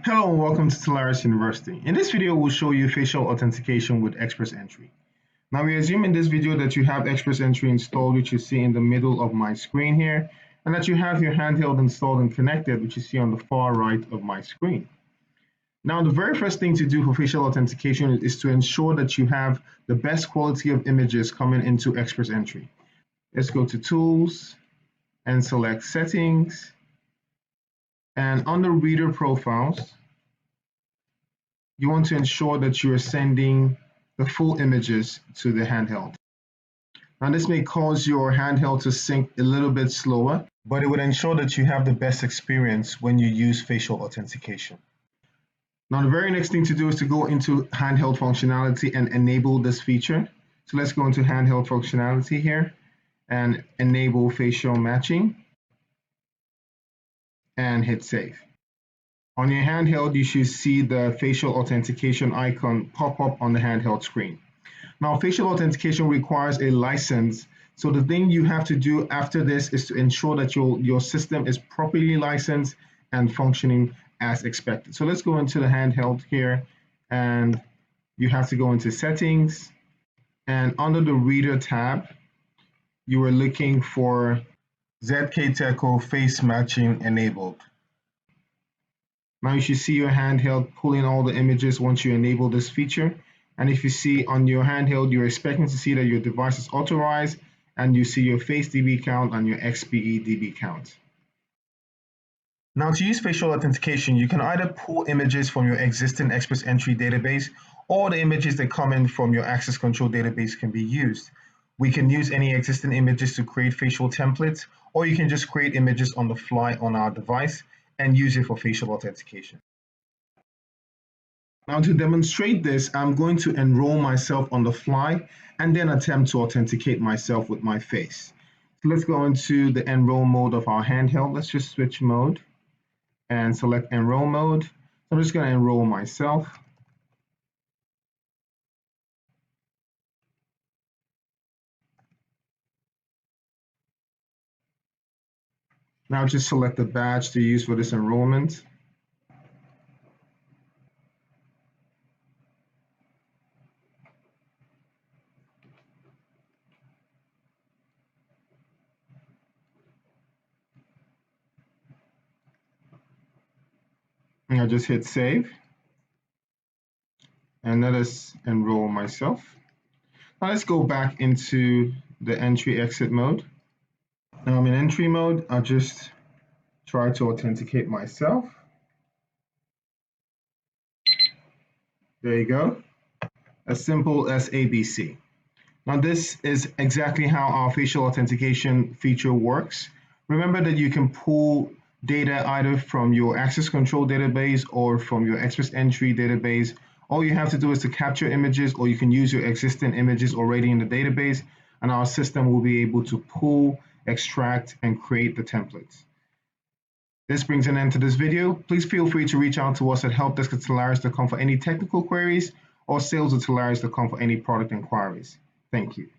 Hello and welcome to Solaris University. In this video, we'll show you facial authentication with XPressEntry. Now we assume in this video that you have XPressEntry installed, which you see in the middle of my screen here, and that you have your handheld installed and connected, which you see on the far right of my screen. Now the very first thing to do for facial authentication is to ensure that you have the best quality of images coming into XPressEntry. Let's go to Tools and select Settings. And under Reader Profiles, you want to ensure that you are sending the full images to the handheld. Now this may cause your handheld to sync a little bit slower, but it would ensure that you have the best experience when you use facial authentication. Now the very next thing to do is to go into handheld functionality and enable this feature. So let's go into handheld functionality here and enable facial matching and hit save. On your handheld, you should see the facial authentication icon pop up on the handheld screen. Now, facial authentication requires a license. So the thing you have to do after this is to ensure that your system is properly licensed and functioning as expected. So let's go into the handheld here, and you have to go into settings, and under the reader tab, you are looking for ZK-Teco face matching enabled. Now you should see your handheld pulling all the images once you enable this feature. And if you see on your handheld, you're expecting to see that your device is authorized, and you see your face DB count and your XPE DB count. Now to use facial authentication, you can either pull images from your existing XPressEntry database, or the images that come in from your access control database can be used. We can use any existing images to create facial templates, or you can just create images on the fly on our device and use it for facial authentication. Now to demonstrate this, I'm going to enroll myself on the fly and then attempt to authenticate myself with my face. So let's go into the enroll mode of our handheld. Let's just switch mode and select enroll mode. So I'm just going to enroll myself. Now just select the badge to use for this enrollment. And I'll just hit save. And let us enroll myself. Now let's go back into the entry exit mode. Now I'm in entry mode. I'll just try to authenticate myself. There you go. As simple as ABC. Now this is exactly how our facial authentication feature works. Remember that you can pull data either from your access control database or from your XPressEntry database. All you have to do is to capture images, or you can use your existing images already in the database, and our system will be able to pull, extract, and create the templates. This brings an end to this video. Please feel free to reach out to us at helpdesk@Solaris.com for any technical queries, or sales@Solaris.com for any product inquiries. Thank you.